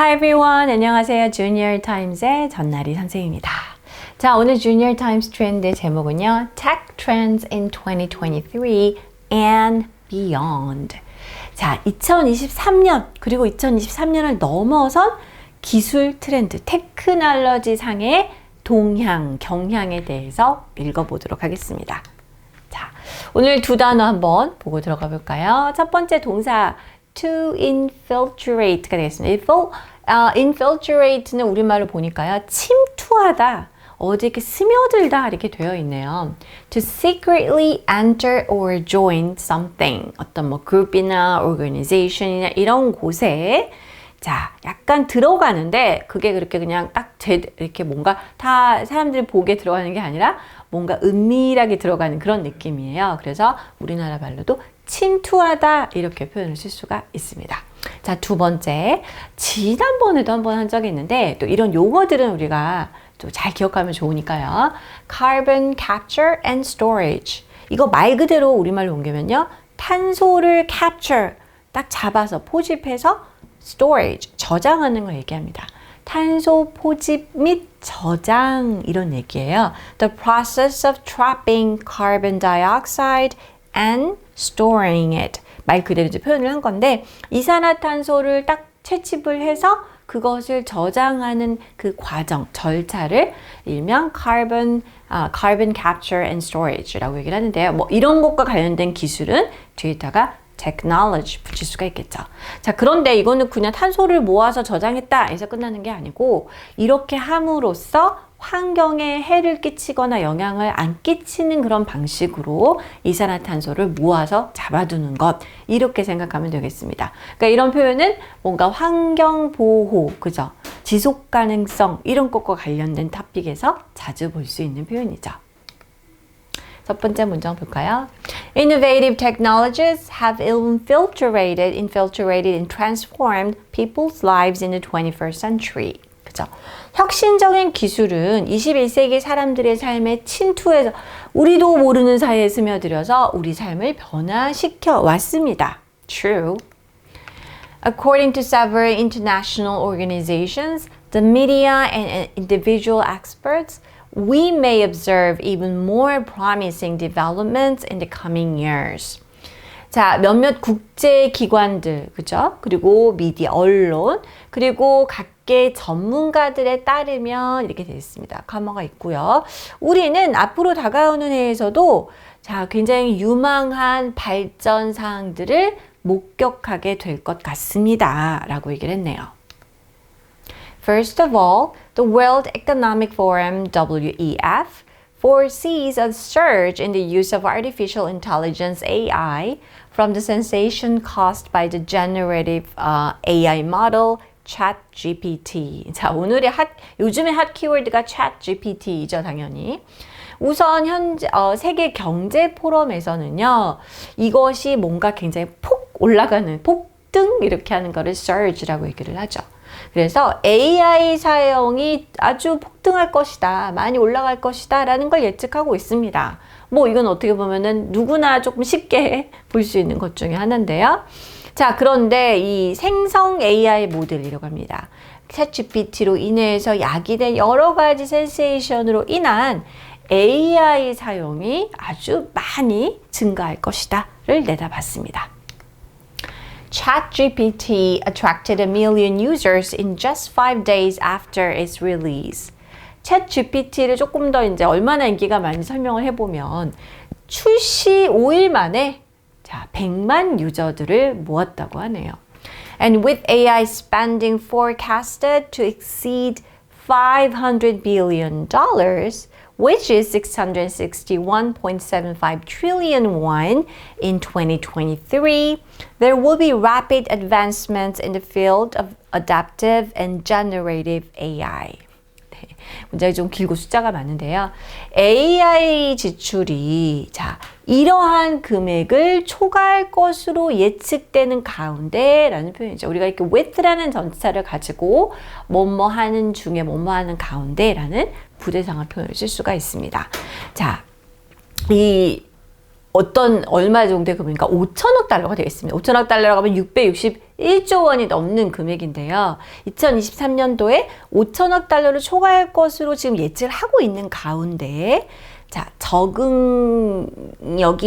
Hi everyone. 안녕하세요. Junior Times의 전나리 선생님입니다. 자, 오늘 Junior Times 트렌드의 제목은요. Tech Trends in 2023 and Beyond. 자, 2023년 그리고 2023년을 넘어선 기술 트렌드, 테크놀로지 상의 동향, 경향에 대해서 읽어보도록 하겠습니다. 자, 오늘 두 단어 한번 보고 들어가 볼까요? 첫 번째 동사 to infiltrate가 되겠습니다. infiltrate는 우리말로 보니까요. 침투하다, 어디 이렇게 스며들다 이렇게 되어 있네요. To secretly enter or join something. 어떤 뭐 그룹이나 organization이나 이런 곳에 자, 약간 들어가는데 그게 그렇게 그냥 딱 이렇게 뭔가 다 사람들이 보게 들어가는 게 아니라 뭔가 은밀하게 들어가는 그런 느낌이에요. 그래서 우리나라 말로도 침투하다 이렇게 표현을 쓸 수가 있습니다. 자, 두 번째, 지난번에도 한번 한 적이 있는데 또 이런 용어들은 우리가 또 잘 기억하면 좋으니까요. Carbon capture and storage. 이거 말 그대로 우리말로 옮기면요. 탄소를 capture, 딱 잡아서 포집해서 storage, 저장하는 걸 얘기합니다. 탄소 포집 및 저장 이런 얘기예요. The process of trapping carbon dioxide and storing it. 말 그대로 이제 표현을 한 건데 이산화탄소를 딱 채집을 해서 그것을 저장하는 그 과정, 절차를 일명 carbon capture and storage라고 얘기를 하는데요. 뭐 이런 것과 관련된 기술은 뒤에다가 technology 붙일 수가 있겠죠. 자, 그런데 이거는 그냥 탄소를 모아서 저장했다 해서 끝나는 게 아니고 이렇게 함으로써 환경에 해를 끼치거나 영향을 안 끼치는 그런 방식으로 이산화탄소를 모아서 잡아두는 것, 이렇게 생각하면 되겠습니다. 그러니까 이런 표현은 뭔가 환경 보호, 그죠? 지속 가능성 이런 것과 관련된 토픽에서 자주 볼 수 있는 표현이죠. 첫 번째 문장 볼까요? Innovative technologies have infiltrated and transformed people's lives in the 21st century. 그죠? 혁신적인 기술은 21세기 사람들의 삶에 침투해서 우리도 모르는 사이에 스며들어서 우리 삶을 변화시켜 왔습니다. True. According to several international organizations, the media and individual experts, we may observe even more promising developments in the coming years. 자, 몇몇 국제기관들, 그죠? 그리고 미디어, 언론, 그리고 각계 전문가들에 따르면 이렇게 되어 있습니다. 커머가 있고요. 우리는 앞으로 다가오는 해에서도 자, 굉장히 유망한 발전 사항들을 목격하게 될 것 같습니다. 라고 얘기를 했네요. First of all, the World Economic Forum, WEF, foresees a surge in the use of artificial intelligence AI from the sensation caused by the generative AI model ChatGPT. 자, 오늘의 요즘의 핫 키워드가 ChatGPT이죠, 당연히. 우선 현재 세계 경제 포럼에서는요, 이것이 뭔가 굉장히 폭 올라가는 폭등 이렇게 하는 거를 surge라고 얘기를 하죠. 그래서 AI 사용이 아주 폭등할 것이다, 많이 올라갈 것이다 라는 걸 예측하고 있습니다. 뭐 이건 어떻게 보면은 누구나 조금 쉽게 볼 수 있는 것 중에 하나인데요. 자, 그런데 이 생성 AI 모델이라고 합니다. 챗GPT로 인해서 야기된 여러 가지 센세이션으로 인한 AI 사용이 아주 많이 증가할 것이다를 내다봤습니다. ChatGPT attracted 1 million users in just 5 days after its release. ChatGPT를 조금 더 이제 얼마나 인기가 많이 설명을 해보면 출시 5일 만에 자, 100만 유저들을 모았다고 하네요. And with AI spending forecasted to exceed $500 billion, which is 661.75 trillion won in 2023, there will be rapid advancements in the field of adaptive and generative AI. 문장이 좀 길고 숫자가 많은데요. AI 지출이 자, 이러한 금액을 초과할 것으로 예측되는 가운데 라는 표현이죠. 우리가 이렇게 with라는 전치사를 가지고 뭐뭐 하는 중에 뭐뭐 하는 가운데 라는 부대상화 표현을 쓸 수가 있습니다. 자, 이 얼마 정도의 금액인가? 5천억 달러가 되겠습니다. 5천억 달러라고 하면 661조 원이 넘는 금액인데요. 2023년도에 5천억 달러를 초과할 것으로 지금 예측을 하고 있는 가운데, 자, 적응력이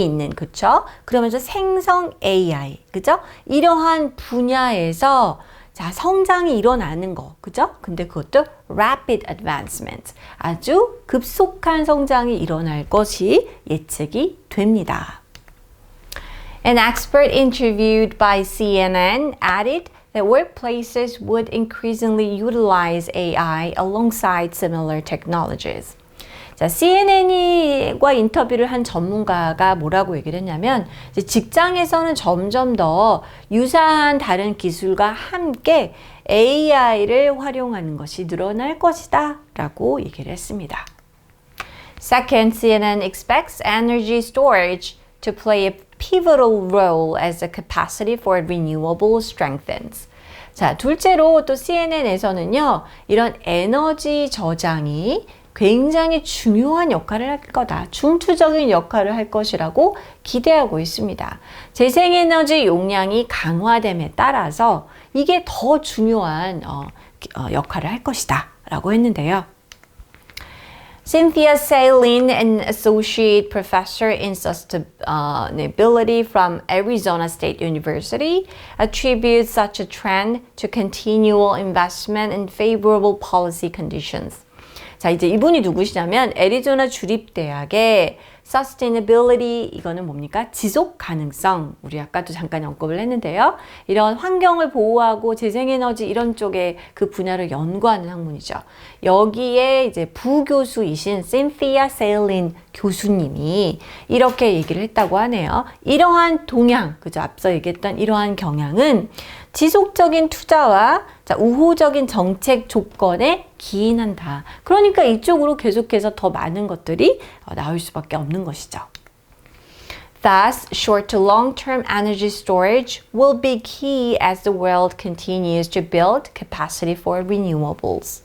있는, 그쵸? 그러면서 생성 AI, 그죠? 이러한 분야에서 자, 성장이 일어나는 거, 그죠? 근데 그것도 rapid advancement, 아주 급속한 성장이 일어날 것이 예측이 됩니다. An expert interviewed by CNN added that workplaces would increasingly utilize AI alongside similar technologies. 자, CNN과 인터뷰를 한 전문가가 뭐라고 얘기를 했냐면, 이제 직장에서는 점점 더 유사한 다른 기술과 함께 AI를 활용하는 것이 늘어날 것이다 라고 얘기를 했습니다. Second, CNN expects energy storage to play a pivotal role as the capacity for renewable strengthens. 자, 둘째로 또 CNN에서는요, 이런 에너지 저장이 굉장히 중요한 역할을 할 거다. 중추적인 역할을 할 것이라고 기대하고 있습니다. 재생에너지 용량이 강화됨에 따라서 이게 더 중요한 역할을 할 것이다 라고 했는데요. Cynthia Saline, an associate professor in sustainability from Arizona State University, attributes such a trend to continual investment in favorable policy conditions. 자, 이제 이분이 누구시냐면 애리조나 주립대학의 sustainability, 이거는 뭡니까? 지속 가능성. 우리 아까도 잠깐 언급을 했는데요. 이런 환경을 보호하고 재생에너지 이런 쪽에 그 분야를 연구하는 학문이죠. 여기에 이제 부교수이신 Cynthia Saline 교수님이 이렇게 얘기를 했다고 하네요. 이러한 동향, 그죠? 앞서 얘기했던 이러한 경향은 지속적인 투자와 우호적인 정책 조건에 기인한다. 그러니까 이쪽으로 계속해서 더 많은 것들이 나올 수밖에 없는 것이죠. Thus, short to long-term energy storage will be key as the world continues to build capacity for renewables.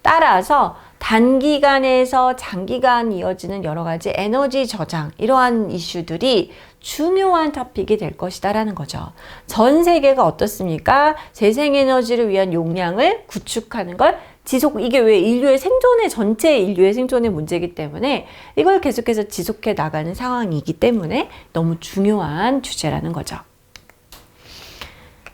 따라서 단기간에서 장기간 이어지는 여러 가지 에너지 저장, 이러한 이슈들이 중요한 토픽이 될 것이다라는 거죠. 전 세계가 어떻습니까? 재생에너지를 위한 용량을 구축하는 걸 이게 왜 전체 인류의 생존의 문제이기 때문에 이걸 계속해서 지속해 나가는 상황이기 때문에 너무 중요한 주제라는 거죠.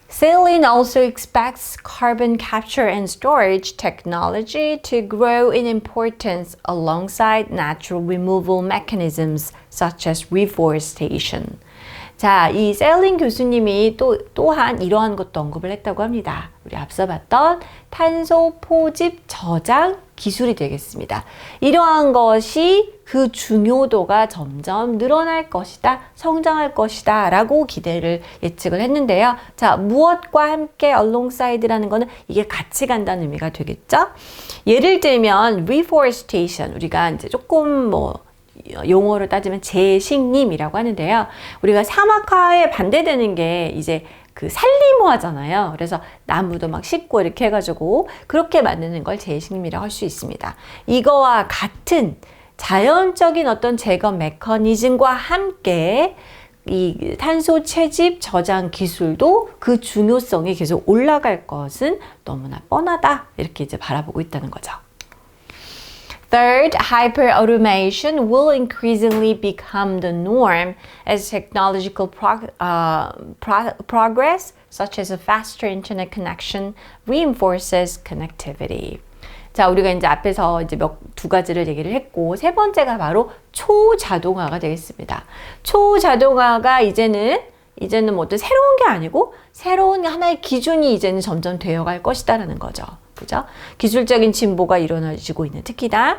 Saline also expects carbon capture and storage technology to grow in importance alongside natural removal mechanisms such as reforestation. 자, 이 셀린 교수님이 또한 이러한 것도 언급을 했다고 합니다. 우리 앞서 봤던 탄소 포집 저장 기술이 되겠습니다. 이러한 것이 그 중요도가 점점 늘어날 것이다, 성장할 것이다 라고 예측을 했는데요. 자, 무엇과 함께 alongside라는 거는 이게 같이 간다는 의미가 되겠죠? 예를 들면 reforestation, 우리가 이제 조금 용어로 따지면 재식림이라고 하는데요. 우리가 사막화에 반대되는 게 이제 그 산림화 하잖아요. 그래서 나무도 막 심고 이렇게 해가지고 그렇게 만드는 걸 재식림이라고 할 수 있습니다. 이거와 같은 자연적인 어떤 제거 메커니즘과 함께 이 탄소 채집 저장 기술도 그 중요성이 계속 올라갈 것은 너무나 뻔하다. 이렇게 이제 바라보고 있다는 거죠. Third, hyper-automation will increasingly become the norm as technological progress, such as a faster internet connection, reinforces connectivity. 자, 우리가 이제 앞에서 이제 두 가지를 얘기를 했고, 세 번째가 바로 초자동화가 되겠습니다. 초자동화가 이제는 뭐 어떤 새로운 게 아니고 새로운 하나의 기준이 이제는 점점 되어갈 것이다라는 거죠. 그죠? 기술적인 진보가 일어나지고 있는, 특히나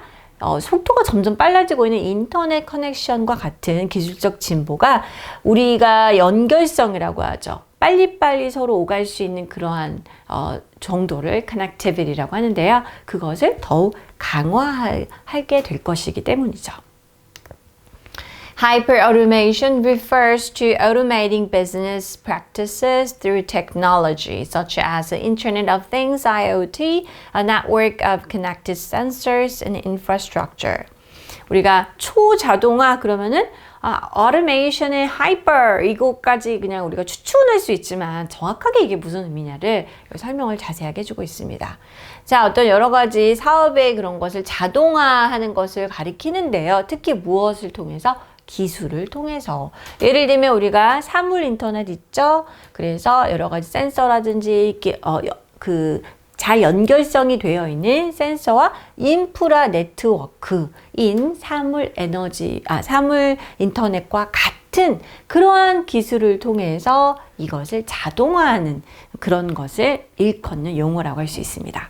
속도가 점점 빨라지고 있는 인터넷 커넥션과 같은 기술적 진보가 우리가 연결성이라고 하죠. 빨리빨리 서로 오갈 수 있는 그러한 정도를 connectivity라고 하는데요. 그것을 더욱 강화하게 될 것이기 때문이죠. Hyper-automation refers to automating business practices through technology, such as the Internet of Things, IoT, a network of connected sensors and infrastructure. 우리가 초자동화 그러면은 automation의 hyper 이거까지 그냥 우리가 추측할 수 있지만 정확하게 이게 무슨 의미냐를 설명을 자세하게 해주고 있습니다. 자, 어떤 여러 가지 사업의 그런 것을 자동화하는 것을 가리키는데요. 특히 무엇을 통해서? 기술을 통해서. 예를 들면 우리가 사물 인터넷 있죠? 그래서 여러 가지 센서라든지 잘 연결성이 되어 있는 센서와 인프라 네트워크인 사물 인터넷과 같은 그러한 기술을 통해서 이것을 자동화하는 그런 것을 일컫는 용어라고 할 수 있습니다.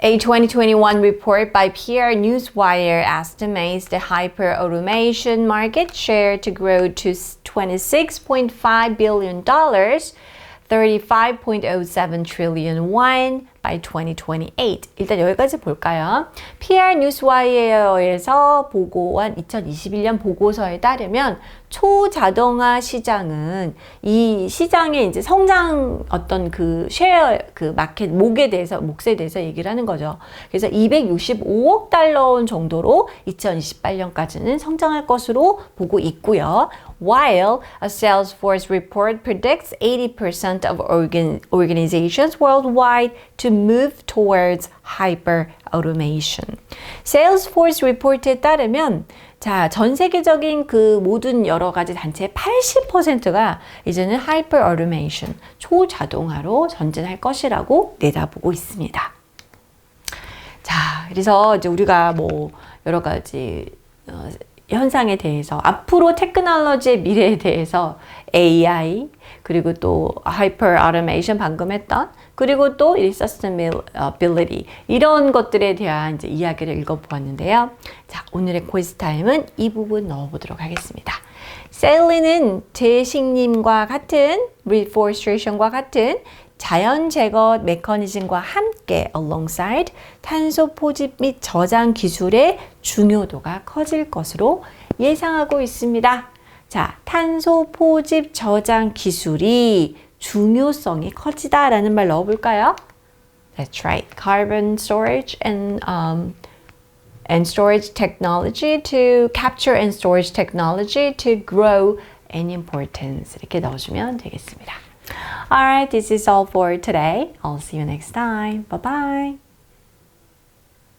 A 2021 report by PR Newswire estimates the hyper-automation market share to grow to $26.5 billion, 35.07 trillion won by 2028. 일단 여기까지 볼까요? PR 뉴스와이어에서 보고한 2021년 보고서에 따르면 초자동화 시장은 이 시장의 이제 성장 어떤 그 쉐어 그 마켓 몫에 대해서 얘기를 하는 거죠. 그래서 265억 달러 원 정도로 2028년까지는 성장할 것으로 보고 있고요. While a Salesforce report predicts 80% of organizations worldwide to move towards hyper-automation. Salesforce report에 따르면 자, 전 세계적인 그 모든 여러 가지 단체의 80%가 이제는 hyper-automation, 초자동화로 전진할 것이라고 내다보고 있습니다. 자, 그래서 이제 우리가 뭐 여러 가지 현상에 대해서 앞으로 테크놀로지의 미래에 대해서 AI 그리고 또 hyper automation 방금 했던 그리고 또 이 sustainability 이런 것들에 대한 이제 이야기를 읽어보았는데요. 자, 오늘의 quiz 타임은 이 부분 넣어보도록 하겠습니다. 셀리는 재식림과 같은 reforestation과 같은 자연 제거 메커니즘과 함께 alongside 탄소 포집 및 저장 기술의 중요도가 커질 것으로 예상하고 있습니다. 자, 탄소 포집 저장 기술이 중요성이 커지다라는 말 넣어볼까요? That's right. Carbon storage and storage technology to capture and storage technology to grow in importance. 이렇게 넣어주면 되겠습니다. Alright, this is all for today. I'll see you next time. Bye-bye.